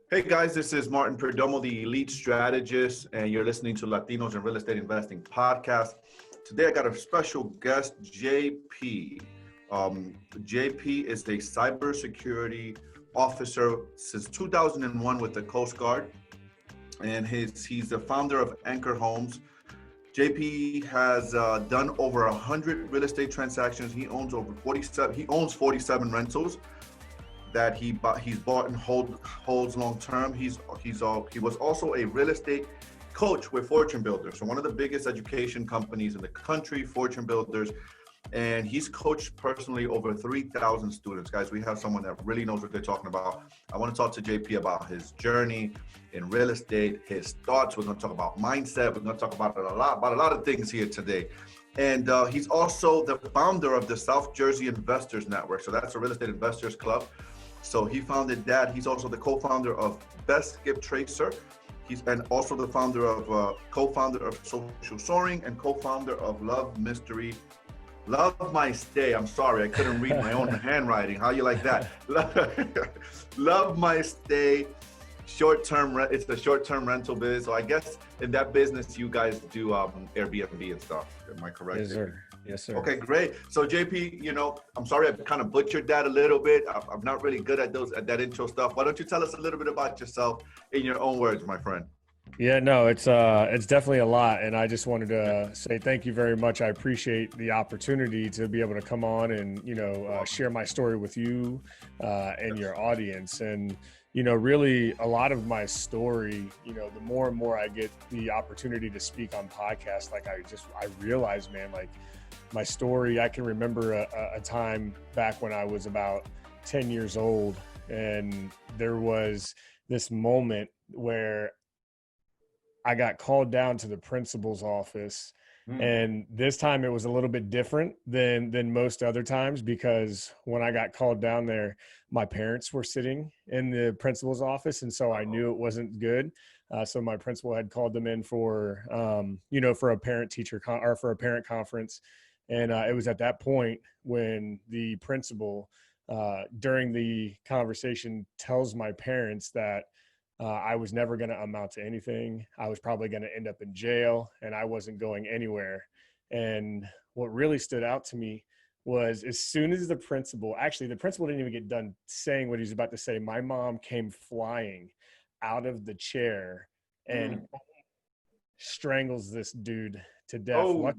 Hey guys, this is Martin Perdomo, the Elite Strategist, and you're listening to Latinos in Real Estate Investing podcast. Today I got a special guest, JP. JP is a cybersecurity officer since 2001 with the Coast Guard, and he's the founder of Anchor Homes. JP has done over 100 real estate transactions. He owns over 47. He owns 47 rentals that he's bought and holds long term. He was also a real estate coach with Fortune Builders, so one of the biggest education companies in the country, Fortune Builders, and he's coached personally over 3,000 students. Guys, we have someone that really knows what they're talking about. I want to talk to JP about his journey in real estate, his thoughts. We're going to talk about mindset. We're going to talk about a lot of things here today. And he's also the founder of the South Jersey Investors Network. So that's a real estate investors club. So he founded that. He's also the co-founder of Best Skip Tracer. He's and also the co-founder of Social Soaring and co-founder of Love My Stay. I'm sorry, I couldn't read my own handwriting. How you like that? Love My Stay. It's a short-term rental biz. So I guess in that business, you guys do Airbnb and stuff. Am I correct? Yes, sir. Yes, sir. Okay, great. So JP, I'm sorry I kind of butchered that a little bit. I'm not really good at that intro stuff. Why don't you tell us a little bit about yourself in your own words, my friend? Yeah, no, it's definitely a lot, and I just wanted to say thank you very much. I appreciate the opportunity to be able to come on and share my story with you and your audience. And really a lot of my story, the more and more I get the opportunity to speak on podcasts, I realize, man, like my story, I can remember a time back when I was about 10 years old, and there was this moment where I got called down to the principal's office. And this time it was a little bit different than most other times, because when I got called down there, my parents were sitting in the principal's office. And so I knew it wasn't good. So my principal had called them in for a parent teacher or for a parent conference. And it was at that point when the principal, during the conversation, tells my parents that I was never going to amount to anything. I was probably going to end up in jail, and I wasn't going anywhere. And what really stood out to me was, as soon as the principal didn't even get done saying what he was about to say, my mom came flying out of the chair and strangles this dude to death. Oh.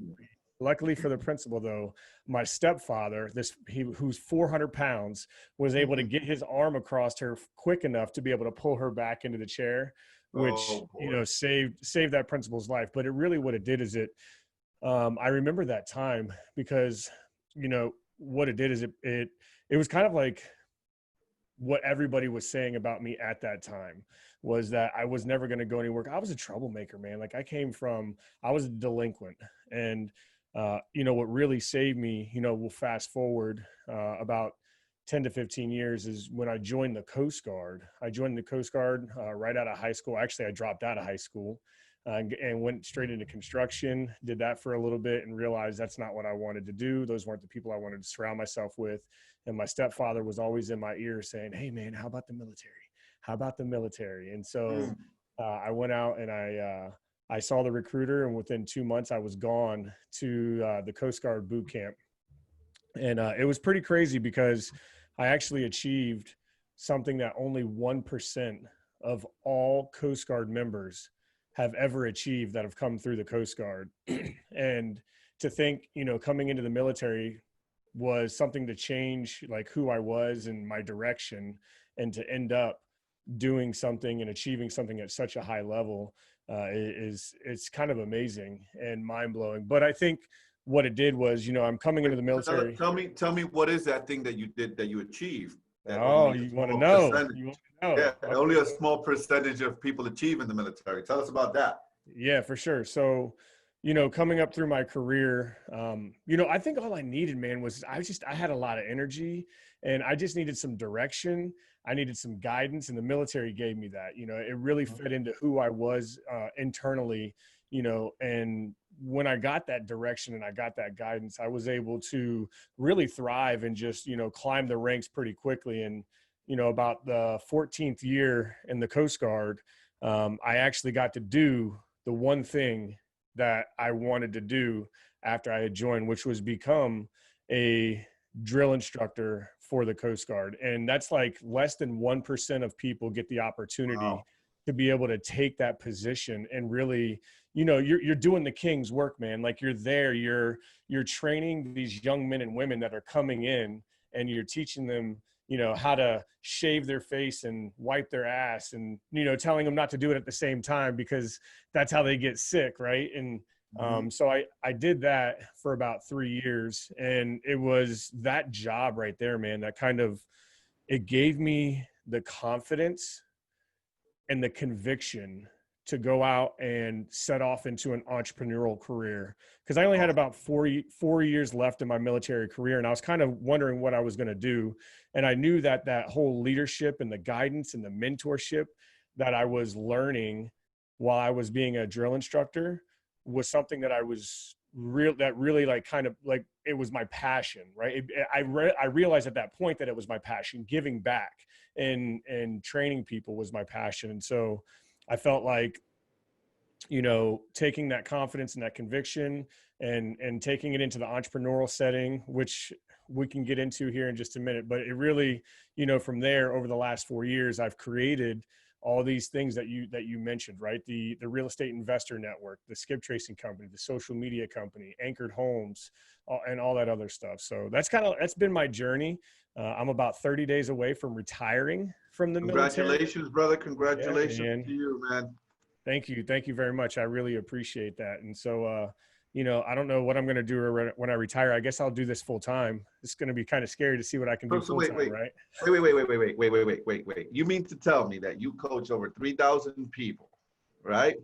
Luckily for the principal, though, my stepfather, who's 400 pounds, was able to get his arm across her quick enough to be able to pull her back into the chair, which saved that principal's life. But it really, what it did is I remember that time because what it did is it was kind of like what everybody was saying about me at that time, was that I was never going to go anywhere. I was a troublemaker, man. Like I was a delinquent, and what really saved me, we'll fast forward about 10 to 15 years, is when I joined the Coast Guard. I joined the Coast Guard right out of high school. Actually, I dropped out of high school and went straight into construction, did that for a little bit, and realized that's not what I wanted to do. Those weren't the people I wanted to surround myself with. And my stepfather was always in my ear saying, "Hey man, how about the military? How about the military?" And so I went out and I saw the recruiter, and within 2 months I was gone to the Coast Guard boot camp. And it was pretty crazy because I actually achieved something that only 1% of all Coast Guard members have ever achieved that have come through the Coast Guard. And to think, coming into the military was something to change like who I was and my direction, and to end up doing something and achieving something at such a high level it's kind of amazing and mind-blowing. But I think what it did was, I'm coming into the military. Tell me what is that thing that you did, that you achieved? You want to know? Yeah, okay. Only a small percentage of people achieve in the military. Tell us about that. Yeah, for sure. So, coming up through my career, I think all I needed, man, was I had a lot of energy, and I just needed some direction. I needed some guidance, and the military gave me that. It really fed into who I was internally, and when I got that direction and I got that guidance, I was able to really thrive and just, climb the ranks pretty quickly. And, about the 14th year in the Coast Guard, I actually got to do the one thing that I wanted to do after I had joined, which was become a drill instructor for the Coast Guard. And that's like less than 1% of people get the opportunity Wow. to be able to take that position and really, you're doing the king's work, man. Like you're there, you're training these young men and women that are coming in, and you're teaching them, how to shave their face and wipe their ass, and, telling them not to do it at the same time because that's how they get sick. Right. And so I did that for about 3 years, and it was that job right there, man, that kind of, it gave me the confidence and the conviction to go out and set off into an entrepreneurial career. Cause I only had about 4 years left in my military career. And I was kind of wondering what I was going to do. And I knew that that whole leadership and the guidance and the mentorship that I was learning while I was being a drill instructor was something that I was really like kind of like, it was my passion, right? I realized at that point that it was my passion. Giving back and training people was my passion. And so I felt like, taking that confidence and that conviction and taking it into the entrepreneurial setting, which we can get into here in just a minute, but it really, from there over the last 4 years, I've created all these things that you mentioned, right? The real estate investor network, the skip tracing company, the social media company, Anchored Homes, and all that other stuff. So that's been my journey. I'm about 30 days away from retiring from the military. Congratulations, brother. Congratulations man. to you, man. Thank you. Thank you very much. I really appreciate that. And so, I don't know what I'm going to do when I retire. I guess I'll do this full time. It's going to be kind of scary to see what I can do full time, right? Wait. You mean to tell me that you coach over 3,000 people, right?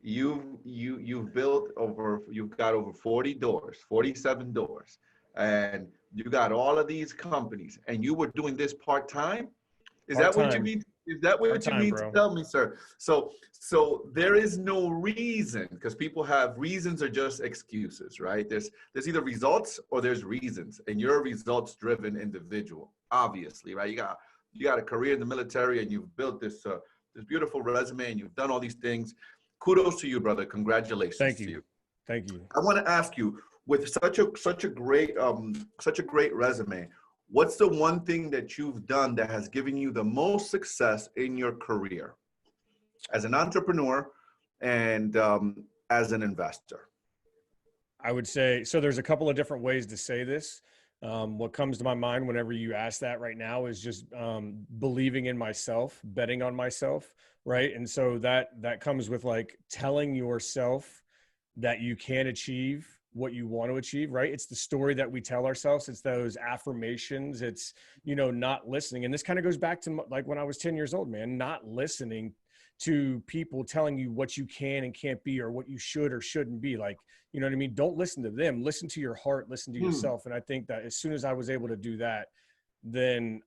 You've got over 40 doors, 47 doors, and you got all of these companies, and you were doing this part-time? Is that what you mean? Is that what you mean to tell me, sir? So there is no reason, because people have reasons or just excuses, right? There's either results or there's reasons, and you're a results-driven individual, obviously, right? You got a career in the military, and you've built this beautiful resume, and you've done all these things. Kudos to you, brother. Congratulations. Thank you. Thank you. I want to ask you, with such a great resume, what's the one thing that you've done that has given you the most success in your career as an entrepreneur and as an investor? I would say, so there's a couple of different ways to say this. What comes to my mind whenever you ask that right now is just believing in myself, betting on myself, right? And so that comes with like telling yourself that you can achieve what you want to achieve, right? It's the story that we tell ourselves. It's those affirmations. It's, not listening. And this kind of goes back to like when I was 10 years old, man, not listening to people telling you what you can and can't be, or what you should or shouldn't be. Like, you know what I mean? Don't listen to them. Listen to your heart, listen to yourself. And I think that as soon as I was able to do that, then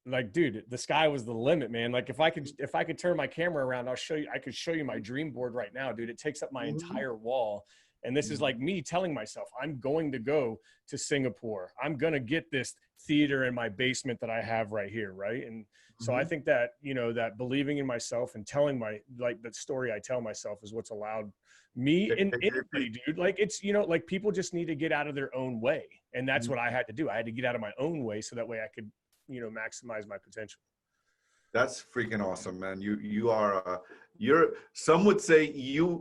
like, dude, the sky was the limit, man. Like if I could turn my camera around, I could show you my dream board right now, dude. It takes up my entire wall. And this is like me telling myself, I'm going to go to Singapore. I'm going to get this theater in my basement that I have right here. Right. And so I think that, that believing in myself and telling the story I tell myself is what's allowed me and anybody, dude. Like it's, like people just need to get out of their own way. And that's what I had to do. I had to get out of my own way so that way I could, maximize my potential. That's freaking awesome, man. Some would say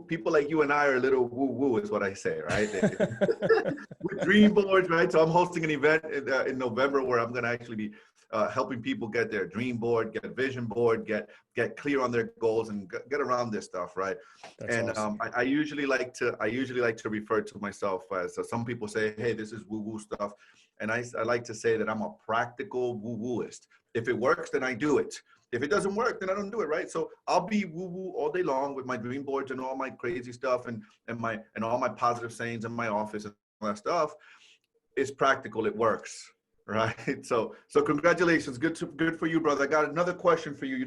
people like you and I are a little woo-woo is what I say, right? With dream boards, right? So I'm hosting an event in November where I'm going to actually be helping people get their dream board, get a vision board, get clear on their goals, and get around this stuff, right? That's awesome. I usually like to refer to myself as some people say, hey, this is woo-woo stuff. And I like to say that I'm a practical woo-wooist. If it works, then I do it. If it doesn't work, then I don't do it, right? So I'll be woo-woo all day long with my dream boards and all my crazy stuff and all my positive sayings in my office and all that stuff. It's practical. It works, right? So congratulations. Good for you, brother. I got another question for you. You're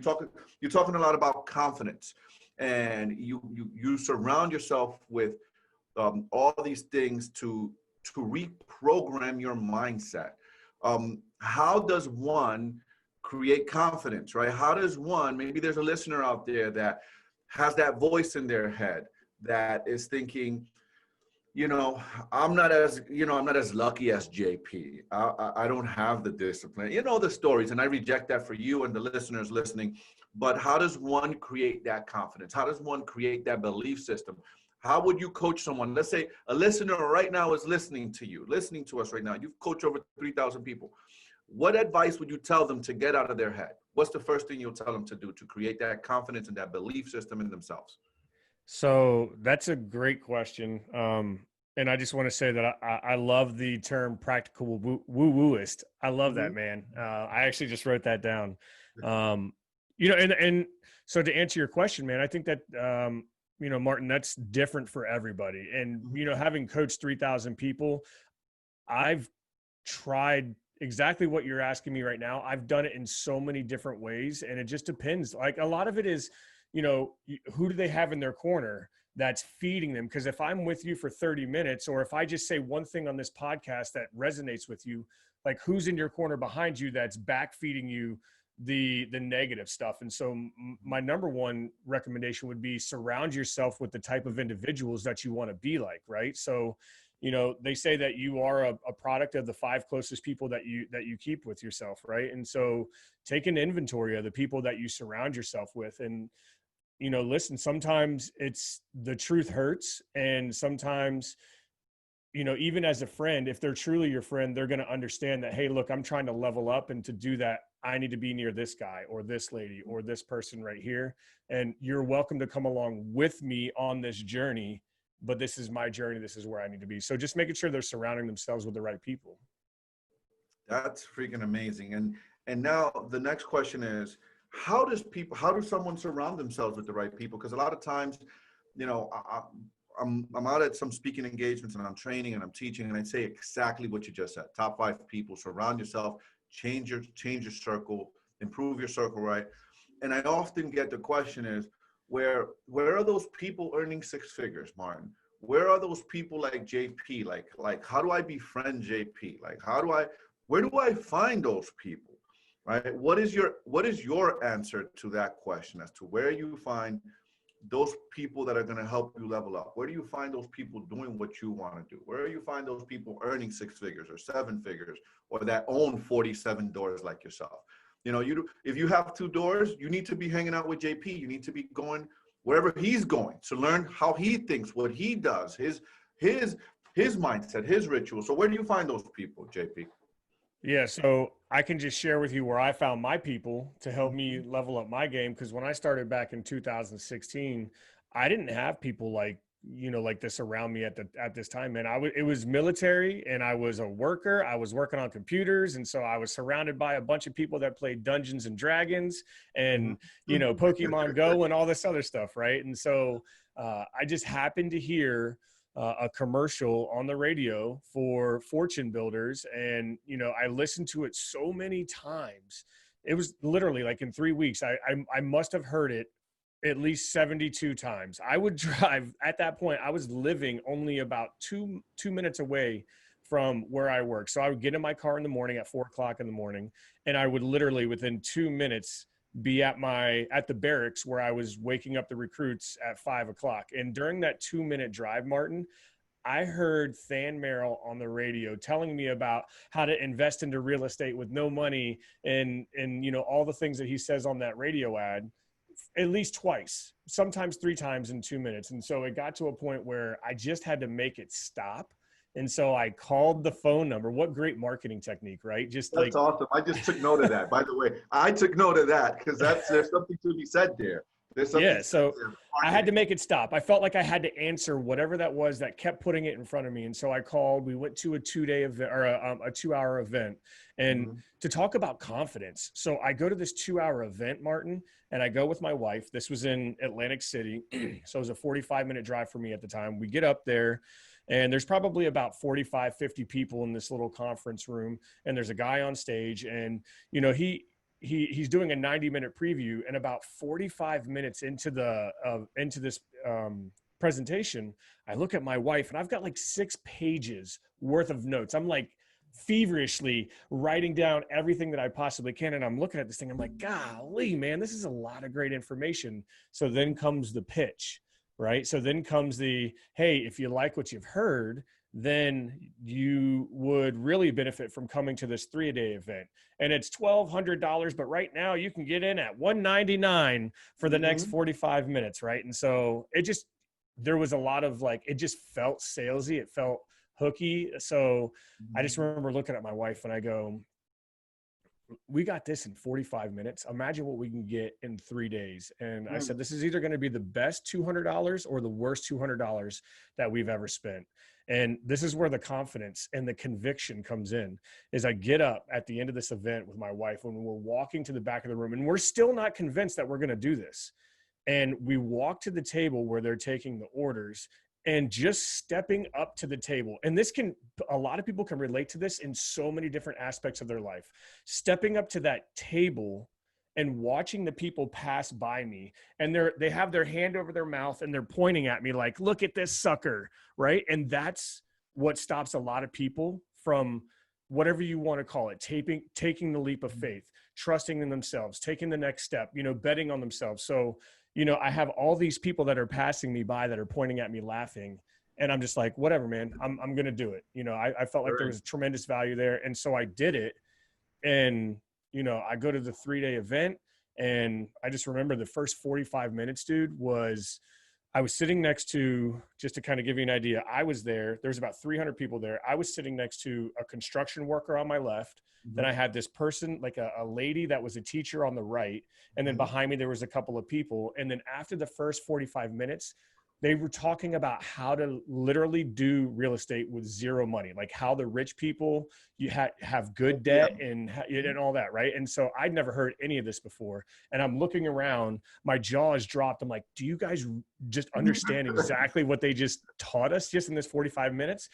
talking a lot about confidence, and you surround yourself with all these things to reprogram your mindset. How does one create confidence, right? How does one, maybe there's a listener out there that has that voice in their head that is thinking, you know, I'm not as, you know, I'm not as lucky as JP. I don't have the discipline, you know, the stories, and I reject that for you and the listeners listening. But how does one create that confidence? How does one create that belief system? How would you coach someone? Let's say a listener right now is listening to you, listening to us right now. You've coached over 3,000 people. What advice would you tell them to get out of their head? What's the first thing you'll tell them to do to create that confidence and that belief system in themselves? So that's a great question. And I just want to say that I love the term practical woo-wooist. I love that, man. I actually just wrote that down. You know, and so to answer your question, man, I think that, you know, Martin, that's different for everybody. And, you know, having coached 3,000 people, I've tried exactly what you're asking me right now. I've done it in so many different ways, and it just depends. Like a lot of it is, you know, who do they have in their corner that's feeding them? Because if I'm with you for 30 minutes, or if I just say one thing on this podcast that resonates with you, like who's in your corner behind you that's back feeding you the negative stuff? And so my number one recommendation would be surround yourself with the type of individuals that you want to be like, right? So, you know, they say that you are a product of the 5 closest people that you keep with yourself, right? And so take an inventory of the people that you surround yourself with. And, you know, listen, sometimes it's the truth hurts. And sometimes, you know, even as a friend, if they're truly your friend, they're going to understand that, hey, look, I'm trying to level up. And to do that, I need to be near this guy or this lady or this person right here. And you're welcome to come along with me on this journey. But this is my journey. This is where I need to be. So just making sure they're surrounding themselves with the right people. That's freaking amazing. And now the next question is, how does someone surround themselves with the right people? Because a lot of times, you know, I'm out at some speaking engagements and I'm training and I'm teaching, and I say exactly what you just said. Top 5 people, surround yourself, change your circle, improve your circle, right? And I often get the question is, where are those people earning 6 figures, Martin? Where are those people like JP? Like how do I befriend JP? Like where do I find those people? Right? What is your answer to that question as to where you find those people that are going to help you level up? Where do you find those people doing what you want to do? Where do you find those people earning 6 figures or 7 figures, or that own 47 doors like yourself? You know, if you have 2 doors, you need to be hanging out with JP. You need to be going wherever he's going to learn how he thinks, what he does, his mindset, his ritual. So where do you find those people, JP? Yeah, so I can just share with you where I found my people to help me level up my game. Because when I started back in 2016, I didn't have people like, you know, like this around me at this time, man. It was military, and I was a worker. I was working on computers, and so I was surrounded by a bunch of people that played Dungeons and Dragons and, you know, Pokemon Go and all this other stuff, right? And so I just happened to hear a commercial on the radio for fortune builders, and, you know, I listened to it so many times. It was literally like in 3 weeks, I must have heard it at least 72 times. I would drive at that point. I was living only about two minutes away from where I work. So I would get in my car in the morning at 4 o'clock in the morning, and I would literally within 2 minutes be at the barracks where I was waking up the recruits at 5 o'clock. And during that 2-minute drive, Martin, I heard Than Merrill on the radio telling me about how to invest into real estate with no money, and you know, all the things that he says on that radio ad, at least twice, sometimes 3 times in 2 minutes. And so it got to a point where I just had to make it stop. And so I called the phone number. What great marketing technique, right? That's awesome. I just took note of that, by the way. I took note of that because there's something to be said there. So I had to make it stop. I felt like I had to answer whatever that was that kept putting it in front of me. And so I called. We went to a 2-day event, or a 2-hour event, and to talk about confidence. So I go to this 2-hour event, Martin, and I go with my wife. This was in Atlantic City. So it was a 45-minute drive for me at the time. We get up there, and there's probably about 45, 50 people in this little conference room. And there's a guy on stage, and, you know, he's doing a 90-minute preview, and about 45 minutes into this presentation, I look at my wife, and I've got like 6 pages worth of notes. I'm like, feverishly writing down everything that I possibly can. And I'm looking at this thing, I'm like, golly, man, this is a lot of great information. So then comes the pitch, right? So then comes the, hey, if you like what you've heard, then you would really benefit from coming to this 3-a-day event. And it's $1,200, but right now you can get in at $199 for the next 45 minutes, right? And so there was a lot of like, it just felt salesy. It felt hooky. So I just remember looking at my wife and I go, we got this in 45 minutes. Imagine what we can get in 3 days. And I said, this is either going to be the best $200 or the worst $200 that we've ever spent. And this is where the confidence and the conviction comes in, is I get up at the end of this event with my wife when we're walking to the back of the room and we're still not convinced that we're going to do this. And we walk to the table where they're taking the orders, and just stepping up to the table. And a lot of people can relate to this in so many different aspects of their life. Stepping up to that table and watching the people pass by me, and they have their hand over their mouth and they're pointing at me like, look at this sucker, right? And that's what stops a lot of people from, whatever you want to call it, taking the leap of faith, trusting in themselves, taking the next step, betting on themselves. So, I have all these people that are passing me by that are pointing at me laughing. And I'm just like, whatever, man, I'm going to do it. I felt like there was tremendous value there. And so I did it. And, I go to the 3-day event, and I just remember the first 45 minutes, dude, I was sitting next to, just to kind of give you an idea, there's about 300 people there. I was sitting next to a construction worker on my left. Then I had this person, like a lady that was a teacher on the right. And then behind me, there was a couple of people. And then after the first 45 minutes, they were talking about how to literally do real estate with zero money, like how the rich people have good debt and all that, right? And so I'd never heard any of this before. And I'm looking around, my jaw is dropped. I'm like, do you guys just understand exactly what they just taught us just in this 45 minutes?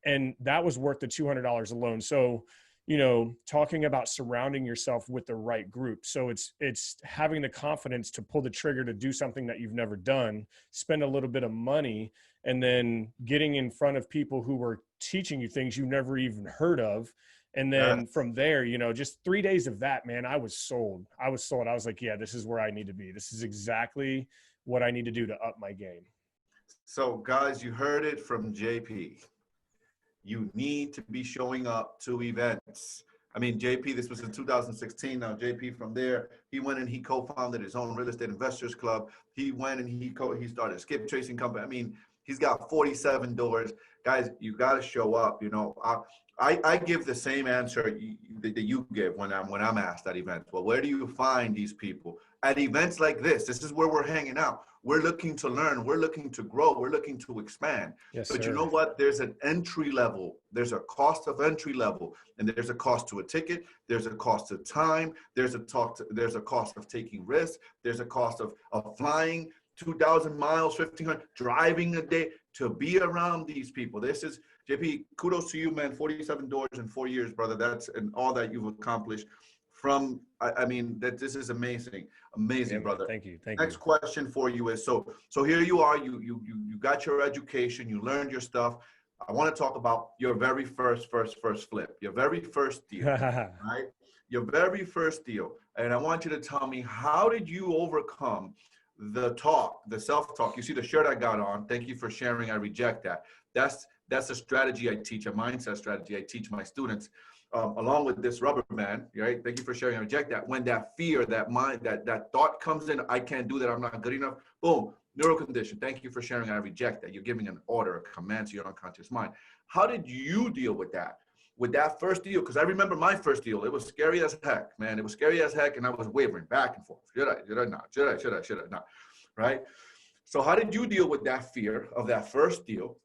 And that was worth the $200 alone. So, talking about surrounding yourself with the right group. So it's having the confidence to pull the trigger to do something that you've never done, spend a little bit of money, and then getting in front of people who were teaching you things you never even heard of. And then from there, just 3 days of that, man, I was sold. I was like, yeah, this is where I need to be. This is exactly what I need to do to up my game. So guys, you heard it from JP. You need to be showing up to events. I mean, JP, this was in 2016. Now, JP from there, he went and he co-founded his own real estate investors club. He went and he started a skip tracing company. I mean, he's got 47 doors. Guys, you got to show up. I give the same answer that you give when I'm asked at events. Well, where do you find these people? At events like this, this is where we're hanging out. We're looking to learn. We're looking to grow. We're looking to expand. Yes, but sir. You know what? There's an entry level. There's a cost of entry level, and there's a cost to a ticket. There's a cost of time. There's a cost of taking risks. There's a cost of flying 2,000 miles, 1,500, driving a day to be around these people. This is, JP, kudos to you, man. 47 doors in 4 years, brother. And all that you've accomplished. This is amazing, Yeah, brother. Thank you. Next question for you is, so here you are, you got your education, you learned your stuff. I want to talk about your very first flip, your very first deal, right? Your very first deal. And I want you to tell me, how did you overcome the self-talk? You see the shirt I got on. Thank you for sharing. I reject that. That's a strategy I teach, a mindset strategy I teach my students. Along with this rubber band, right? Thank you for sharing. I reject that. When that fear, that mind, that thought comes in, I can't do that, I'm not good enough. Boom, neural condition. Thank you for sharing. I reject that. You're giving an order, a command to your unconscious mind. How did you deal with that first deal? Because I remember my first deal. It was scary as heck, man. It was scary as heck, and I was wavering back and forth. Should I not? Should I not? Right? So how did you deal with that fear of that first deal?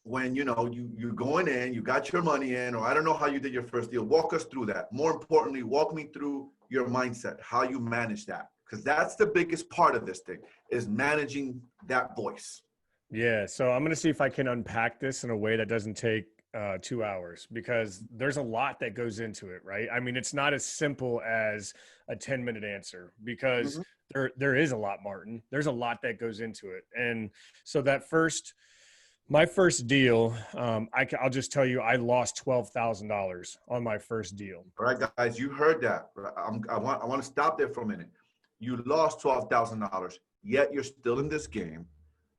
When you're going in, you got your money in, or I don't know how you did your first deal. Walk us through that. More importantly, walk me through your mindset, how you manage that, because that's the biggest part of this thing, is managing that voice. Yeah. So I'm going to see if I can unpack this in a way that doesn't take 2 hours, because there's a lot that goes into it, right? I mean, it's not as simple as a 10-minute answer, because there is a lot, Martin. There's a lot that goes into it. And so that first My first deal, I'll just tell you, I lost $12,000 on my first deal. All right, guys, you heard that. I want to stop there for a minute. You lost $12,000, yet you're still in this game,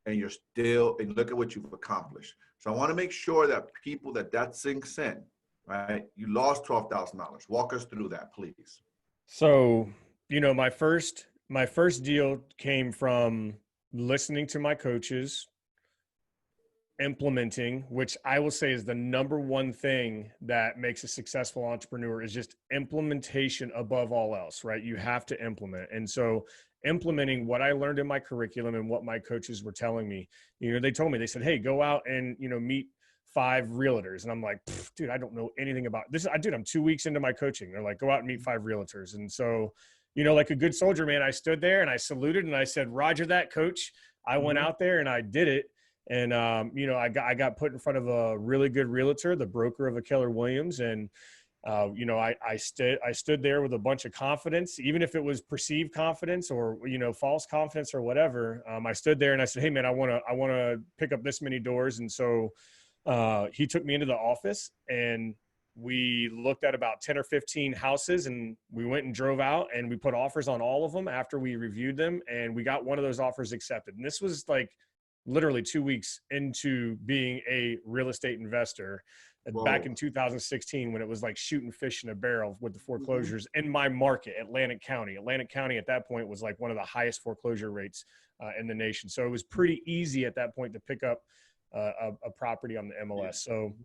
and and look at what you've accomplished. So I want to make sure that people that sinks in, right? You lost $12,000. Walk us through that, please. So, my first deal came from listening to my coaches, implementing, which I will say is the number one thing that makes a successful entrepreneur, is just implementation above all else, right? You have to implement. And so implementing what I learned in my curriculum and what my coaches were telling me, they told me, they said, hey, go out and, meet 5 realtors. And I'm like, dude, I don't know anything about this. I'm 2 weeks into my coaching. They're like, go out and meet 5 realtors. And so, like a good soldier, man, I stood there and I saluted and I said, Roger that, coach. I went out there and I did it. And, I got put in front of a really good realtor, the broker of a Keller Williams. And, I stood there with a bunch of confidence, even if it was perceived confidence or, false confidence or whatever. I stood there and I said, hey man, I want to pick up this many doors. And so, he took me into the office and we looked at about 10 or 15 houses, and we went and drove out and we put offers on all of them after we reviewed them. And we got one of those offers accepted. And this was like literally 2 weeks into being a real estate investor. Whoa. Back in 2016, when it was like shooting fish in a barrel with the foreclosures in my market, Atlantic County. Atlantic County at that point was like one of the highest foreclosure rates in the nation. So it was pretty easy at that point to pick up a property on the MLS. So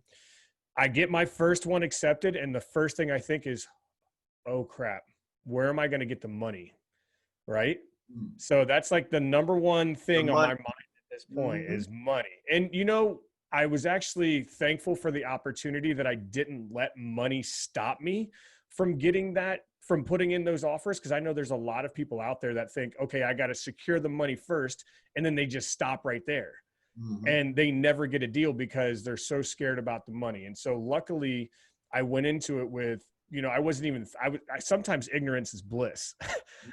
I get my first one accepted, and the first thing I think is, oh crap, where am I going to get the money? Right? So that's like the number one thing on my mind at this point is money. And I was actually thankful for the opportunity that I didn't let money stop me from from putting in those offers. Cause I know there's a lot of people out there that think, okay, I got to secure the money first. And then they just stop right there. And they never get a deal because they're so scared about the money. And so luckily I went into it with, I wasn't even, sometimes ignorance is bliss.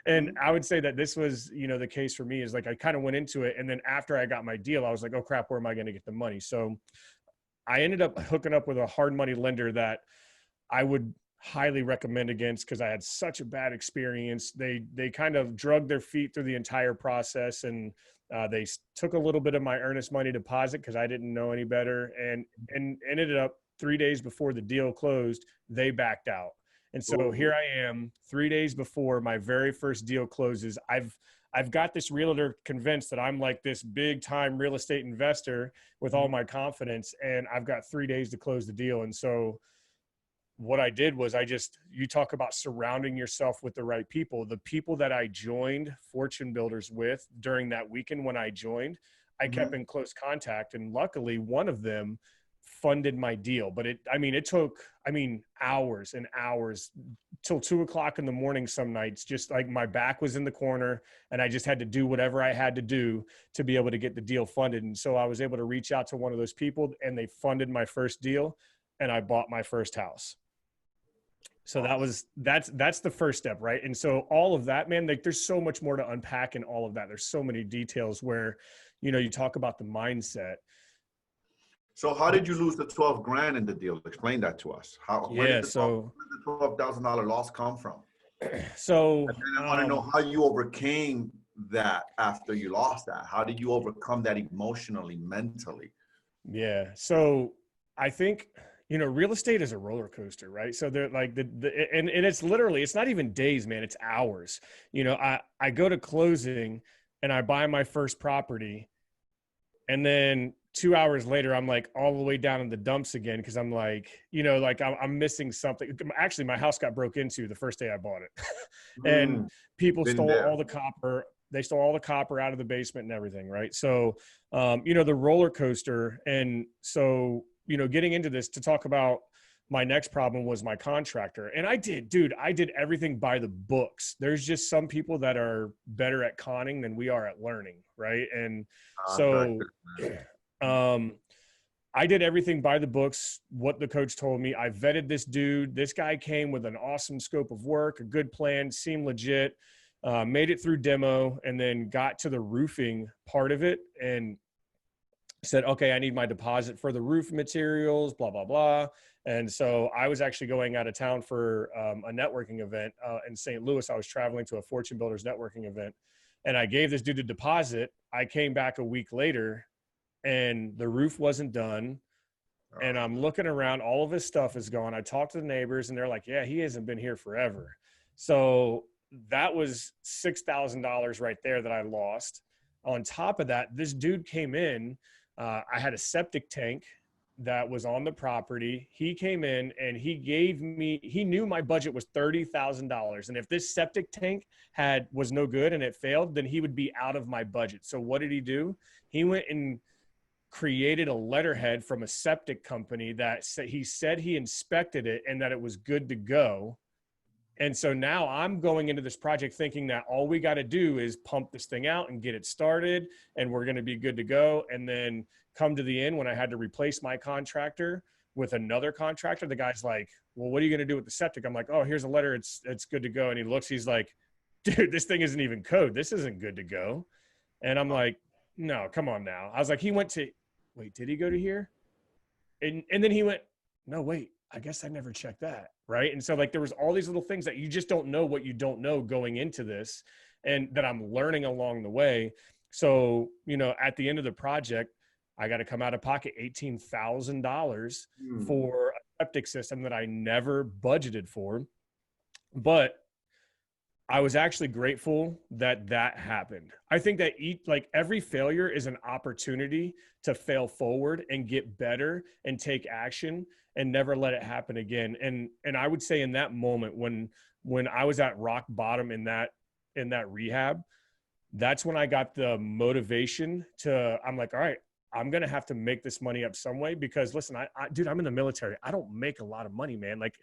And I would say that this was, the case for me, is like, I kind of went into it. And then after I got my deal, I was like, oh crap, where am I going to get the money? So I ended up hooking up with a hard money lender that I would highly recommend against, because I had such a bad experience. They kind of drugged their feet through the entire process, and they took a little bit of my earnest money deposit because I didn't know any better, and ended up 3 days before the deal closed, they backed out. And so here I am 3 days before my very first deal closes. I've got this realtor convinced that I'm like this big time real estate investor with all my confidence, and I've got 3 days to close the deal. And so what I did was you talk about surrounding yourself with the right people. The people that I joined Fortune Builders with during that weekend when I joined, I kept in close contact, and luckily one of them funded my deal. But it took hours and hours till 2:00 in the morning some nights, just like my back was in the corner and I just had to do whatever I had to do to be able to get the deal funded. And so I was able to reach out to one of those people, and they funded my first deal, and I bought my first house. So that's the first step, right? And so all of that, man, like there's so much more to unpack in all of that. There's so many details where, you talk about the mindset. So how did you lose the 12 grand in the deal? Explain that to us. Where did the $12,000 loss come from? So and then I want to know how you overcame that after you lost that. How did you overcome that emotionally, mentally? Yeah. So I think, real estate is a roller coaster, right? So they're like and it's literally, it's not even days, man, it's hours. I go to closing and I buy my first property, and then 2 hours later, I'm like all the way down in the dumps again. Cause I'm like, I'm missing something. Actually, my house got broke into the first day I bought it. And people stole all the copper. They stole all the copper out of the basement and everything. Right. So, the roller coaster. And so, getting into this to talk about my next problem was my contractor. And I did everything by the books. There's just some people that are better at conning than we are at learning. Right. And so, I did everything by the books, what the coach told me. I vetted this dude. This guy came with an awesome scope of work, a good plan, seemed legit, made it through demo, and then got to the roofing part of it. And said, okay, I need my deposit for the roof materials, blah, blah, blah. And so I was actually going out of town for a networking event in St. Louis. I was traveling to a Fortune Builders networking event, and I gave this dude a deposit. I came back a week later and the roof wasn't done. And I'm looking around, all of his stuff is gone. I talked to the neighbors and they're like, yeah, he hasn't been here forever. So that was $6,000 right there that I lost. On top of that, this dude came in. I had a septic tank that was on the property. He came in and he knew my budget was $30,000. And if this septic tank was no good and it failed, then he would be out of my budget. So what did he do? He went and created a letterhead from a septic company that he said he inspected it and that it was good to go. And so now I'm going into this project thinking that all we got to do is pump this thing out and get it started and we're going to be good to go. And then come to the end, when I had to replace my contractor with another contractor, the guy's like, well, what are you going to do with the septic? I'm like, oh, here's a letter. It's good to go. And he looks, he's like, dude, this thing isn't even code. This isn't good to go. And I'm like, no, come on now. I was like, wait, did he go to here? And then he went, no, wait, I guess I never checked that. Right. And so like, there was all these little things that you just don't know what you don't know going into this, and that I'm learning along the way. So, at the end of the project, I got to come out of pocket $18,000 for a septic system that I never budgeted for. But I was actually grateful that happened. I think that every failure is an opportunity to fail forward and get better and take action and never let it happen again. And I would say in that moment when I was at rock bottom in that rehab, that's when I got the motivation I'm like, all right, I'm going to have to make this money up some way, because listen, dude, I'm in the military. I don't make a lot of money, man. Like,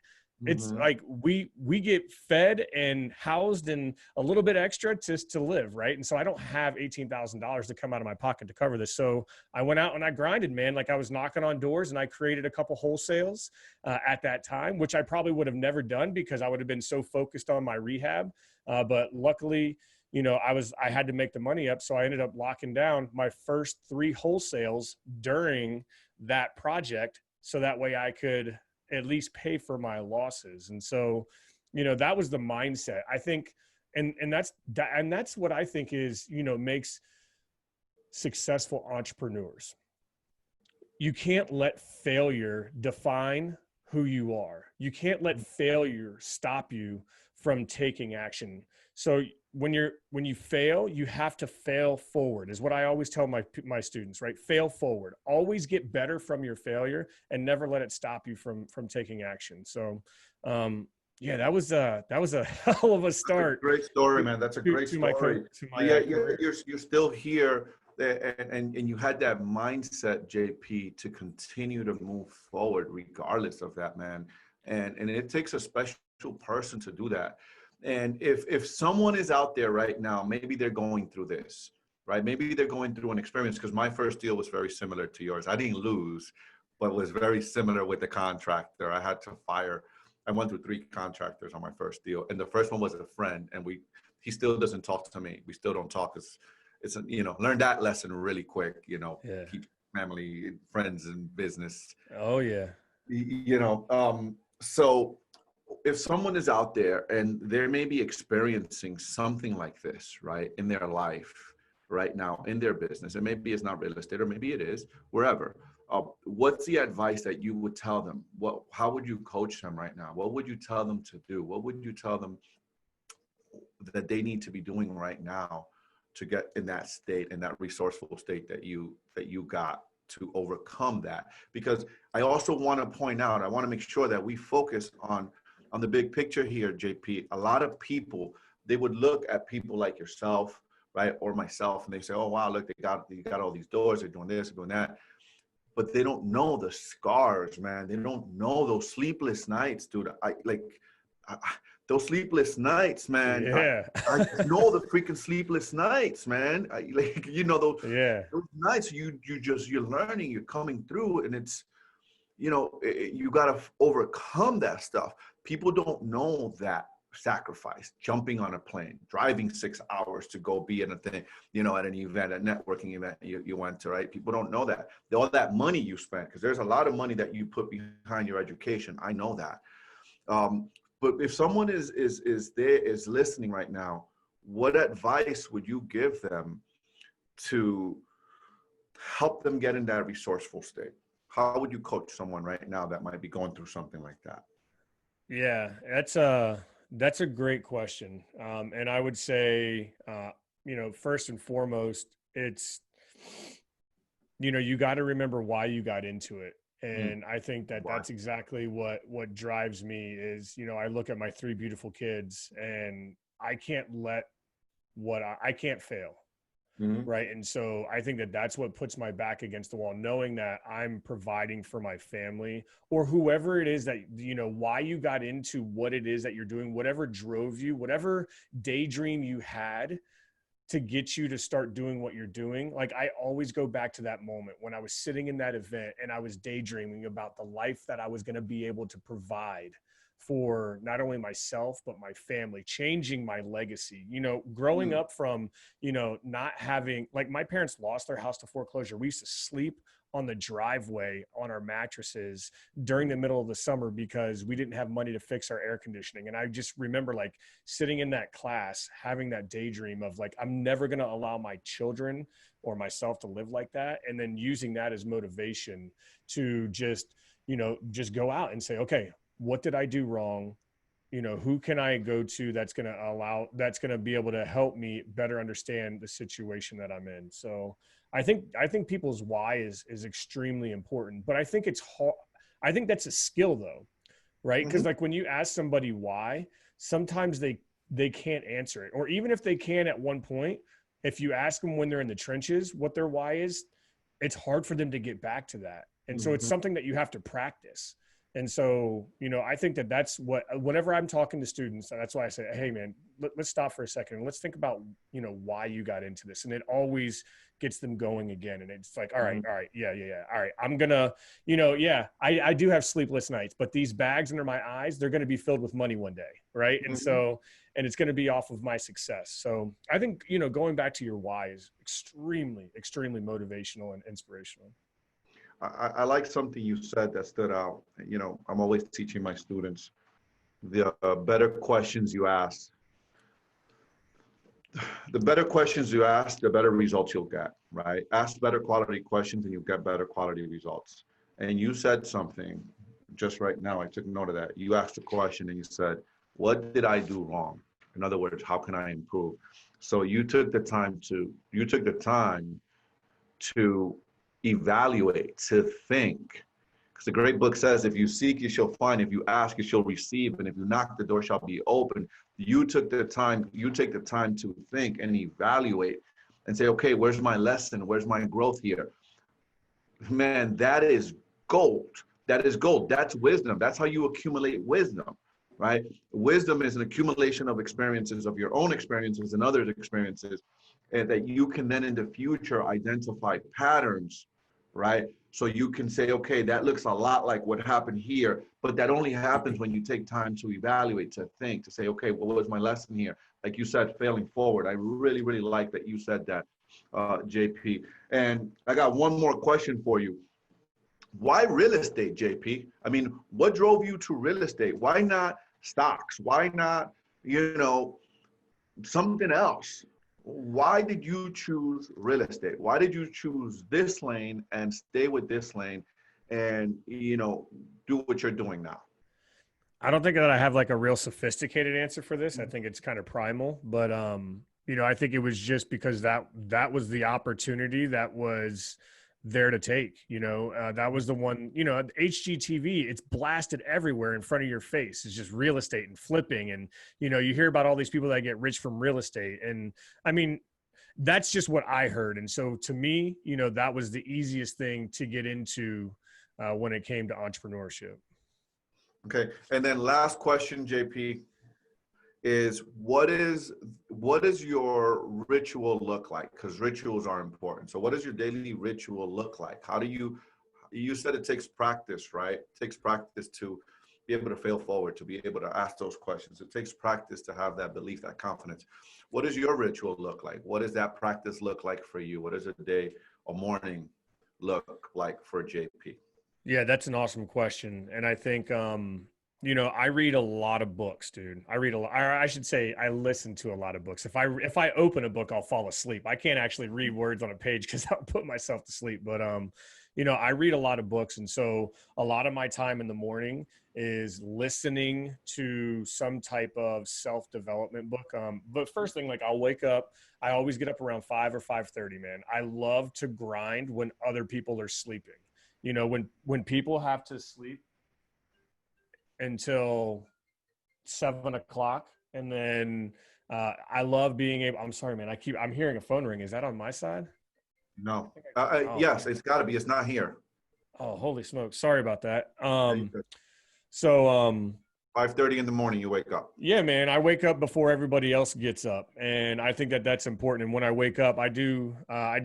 it's like we get fed and housed and a little bit extra to live, right? And so I don't have $18,000 to come out of my pocket to cover this. So I went out and I grinded, man. Like, I was knocking on doors and I created a couple wholesales at that time, which I probably would have never done because I would have been so focused on my rehab. But luckily, I had to make the money up. So I ended up locking down my first 3 wholesales during that project. So that way I could at least pay for my losses. And so, that was the mindset, I think. And that's what I think is, makes successful entrepreneurs. You can't let failure define who you are. You can't let failure stop you from taking action. So when you fail, you have to fail forward, is what I always tell my students, right? Fail forward. Always get better from your failure and never let it stop you from taking action. So, yeah, that was a hell of a start. Great story, man. That's a great story. You're still here, and you had that mindset, JP, to continue to move forward regardless of that, man. And it takes a special person to do that. And if someone is out there right now, maybe they're going through this, right? Maybe they're going through an experience, because my first deal was very similar to yours. I didn't lose, but was very similar with the contractor. I had to fire. I went through 3 contractors on my first deal. And the first one was a friend, and he still doesn't talk to me. We still don't talk. It's learn that lesson really quick, keep family, friends, and business. Oh yeah. So if someone is out there and they may be experiencing something like this, right, in their life right now, in their business, and maybe it's not real estate, or maybe it is, wherever, what's the advice that you would tell them? How would you coach them right now? What would you tell them to do? What would you tell them that they need to be doing right now to get in that state, in that resourceful state that you got to overcome that? Because I also want to point out, I want to make sure that we focus on the big picture here, JP. A lot of people, they would look at people like yourself, right, or myself, and they say, oh, wow, look, they got all these doors, they're doing this, they're doing that. But they don't know the scars, man. They don't know those sleepless nights, dude. Those sleepless nights, man. Yeah. I know the freaking sleepless nights, man. Those nights you're learning, you're coming through, and it's, you got to overcome that stuff. People don't know that sacrifice, jumping on a plane, driving 6 hours to go be at a thing, you know, at an event, a networking event you went to, right? People don't know that. All that money you spent, because there's a lot of money that you put behind your education. I know that. But if someone is listening right now, what advice would you give them to help them get in that resourceful state? How would you coach someone right now that might be going through something like that? Yeah, that's a great question. And I would say, you know, first and foremost, it's, you know, you got to remember why you got into it. And I think that that's exactly what drives me is, you know, I look at my 3 beautiful kids and I can't let I can't fail. Right. And so I think that that's what puts my back against the wall, knowing that I'm providing for my family or whoever it is that, you know, why you got into what it is that you're doing, whatever drove you, whatever daydream you had to get you to start doing what you're doing. Like I always go back to that moment when I was sitting in that event and I was daydreaming about the life that I was going to be able to provide for not only myself, but my family, changing my legacy, you know, growing up from, you know, not having, like my parents lost their house to foreclosure. We used to sleep on the driveway on our mattresses during the middle of the summer because we didn't have money to fix our air conditioning. And I just remember like sitting in that class, having that daydream of like, I'm never going to allow my children or myself to live like that. And then using that as motivation to just, you know, just go out and say, okay, what did I do wrong? You know, who can I go to that's going to be able to help me better understand the situation that I'm in. So I think people's why is extremely important, but I think it's hard. I think that's a skill though, right? Because like when you ask somebody why, sometimes they can't answer it. Or even if they can at one point, if you ask them when they're in the trenches, what their why is, it's hard for them to get back to that. And so it's something that you have to practice. And so, you know, I think that that's whenever I'm talking to students, that's why I say, hey man, let's stop for a second and let's think about, you know, why you got into this. And it always gets them going again. And it's like, all right. Yeah. All right. I'm gonna, you know, I do have sleepless nights, but these bags under my eyes, they're going to be filled with money one day. Right. And so, and it's going to be off of my success. So I think, you know, going back to your why is extremely, extremely motivational and inspirational. I like something you said that stood out. You know, I'm always teaching my students the better questions you ask. The better questions you ask, the better results you'll get, right? Ask better quality questions and you'll get better quality results. And you said something just right now, I took note of that. You asked a question and you said, what did I do wrong? In other words, how can I improve? So you took the time to evaluate, to think. Because the great book says, if you seek, you shall find. If you ask, you shall receive. And if you knock, the door shall be open. You take the time to think and evaluate and say, okay, where's my lesson? Where's my growth here? Man, that is gold. That is gold. That's wisdom. That's how you accumulate wisdom, right? Wisdom is an accumulation of experiences, of your own experiences and others' experiences, and that you can then in the future identify patterns, right? So you can say, okay, that looks a lot like what happened here, but that only happens when you take time to evaluate, to think, to say, okay, what was my lesson here? Like you said, failing forward. I really, really like that you said that, JP. And I got one more question for you. Why real estate, JP? I mean, what drove you to real estate? Why not stocks? Why not, you know, something else? Why did you choose real estate? Why did you choose this lane and stay with this lane and, you know, do what you're doing now? I don't think that I have like a real sophisticated answer for this. I think it's kind of primal, but you know, I think it was just because that was the opportunity that was there to take, you know, that was the one, you know, HGTV, it's blasted everywhere in front of your face. It's just real estate and flipping. And, you know, you hear about all these people that get rich from real estate. And I mean, that's just what I heard. And so to me, you know, that was the easiest thing to get into when it came to entrepreneurship. Okay. And then last question, JP, is what does your ritual look like? Because rituals are important. So what does your daily ritual look like? How do you said it takes practice, right? It takes practice to be able to fail forward, to be able to ask those questions. It takes practice to have that belief, that confidence. What does your ritual look like? What does that practice look like for you? What does a day, a morning look like for JP? Yeah, that's an awesome question. And I think, you know, I read a lot of books, dude. I read a lot. I should say I listen to a lot of books. If I open a book, I'll fall asleep. I can't actually read words on a page because I'll put myself to sleep. But you know, I read a lot of books, and so a lot of my time in the morning is listening to some type of self-development book. But first thing, like I'll wake up. I always get up around 5 or 5:30. Man, I love to grind when other people are sleeping. You know, when people have to sleep until 7 o'clock. And then I love being able, I'm sorry, man. I'm hearing a phone ring. Is that on my side? No. Yes, it's gotta be. It's not here. Oh, holy smoke. Sorry about that. 5:30 in the morning, you wake up. Yeah, man. I wake up before everybody else gets up. And I think that that's important. And when I wake up, I do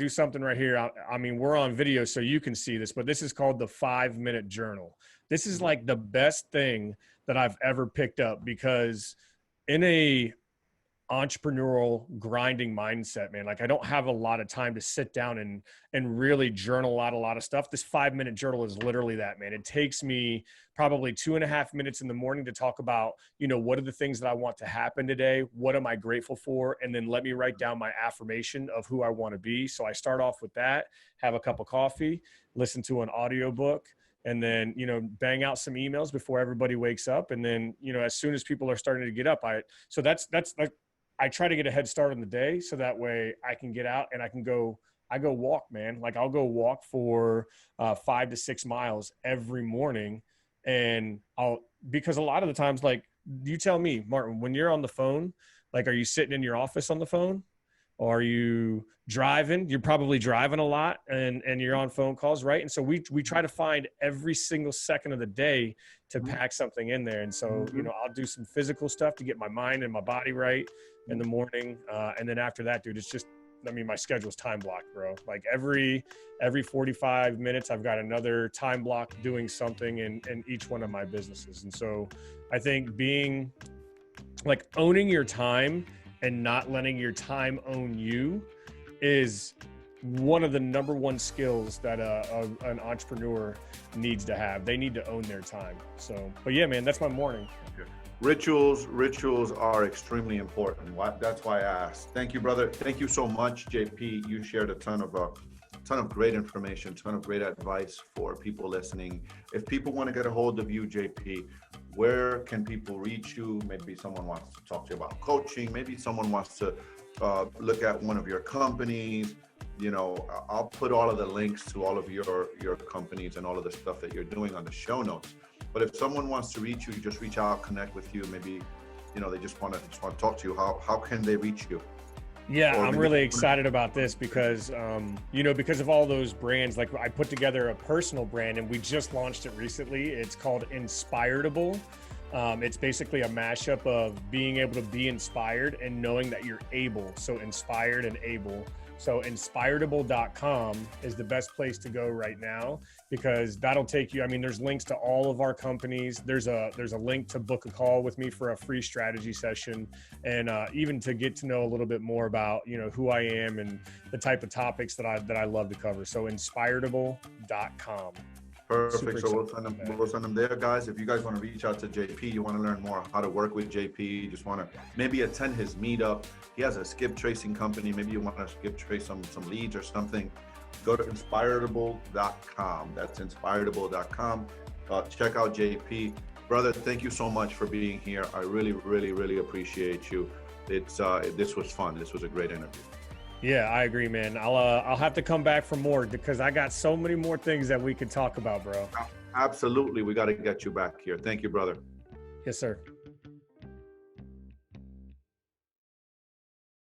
something right here. I mean, we're on video, so you can see this, but this is called the 5-minute journal. This is like the best thing that I've ever picked up, because in a entrepreneurial grinding mindset, man, like I don't have a lot of time to sit down and really journal out a lot of stuff. This 5-minute journal is literally that, man. It takes me probably 2.5 minutes in the morning to talk about, you know, what are the things that I want to happen today? What am I grateful for? And then let me write down my affirmation of who I want to be. So I start off with that, have a cup of coffee, listen to an audiobook, and then, you know, bang out some emails before everybody wakes up. And then, you know, as soon as people are starting to get up, so that's like, I try to get a head start on the day, so that way I can get out and I go walk, man. Like I'll go walk for 5 to 6 miles every morning. And because a lot of the times, like, you tell me, Martin, when you're on the phone, like, are you sitting in your office on the phone? Or are you driving? You're probably driving a lot and you're on phone calls, right? And so we try to find every single second of the day to pack something in there. And so, you know, I'll do some physical stuff to get my mind and my body right in the morning. And then after that, dude, it's just, I mean, my schedule's time blocked, bro. Like every 45 minutes, I've got another time block doing something in each one of my businesses. And so I think being like owning your time and not letting your time own you is one of the number one skills that an entrepreneur needs to have. They need to own their time. So, but yeah, man, that's my morning. Rituals are extremely important. That's why I asked. Thank you, brother. Thank you so much, JP. You shared a ton of great information, ton of great advice for people listening. If people want to get a hold of you, JP, where can people reach you? Maybe someone wants to talk to you about coaching. Maybe someone wants to look at one of your companies. You know, I'll put all of the links to all of your companies and all of the stuff that you're doing on the show notes. But if someone wants to reach you, just reach out, connect with you. Maybe, you know, they just want to talk to you. How can they reach you? Yeah, I'm really excited about this because, you know, because of all those brands, like I put together a personal brand and we just launched it recently. It's called Inspiredable. It's basically a mashup of being able to be inspired and knowing that you're able. So inspired and able. So inspiredable.com is the best place to go right now, because that'll take you, I mean, there's links to all of our companies. There's a link to book a call with me for a free strategy session, and even to get to know a little bit more about, you know, who I am and the type of topics that I love to cover. So inspiredable.com. Perfect. So we'll send them there, guys. If you guys want to reach out to JP, you want to learn more how to work with JP, you just want to maybe attend his meetup. He has a skip tracing company. Maybe you want to skip trace some leads or something. Go to inspiredable.com. That's inspiredable.com. Check out JP. Brother, thank you so much for being here. I really, really, really appreciate you. This was fun. This was a great interview. Yeah, I agree, man. I'll have to come back for more because I got so many more things that we could talk about, bro. Absolutely. We got to get you back here. Thank you, brother. Yes, sir.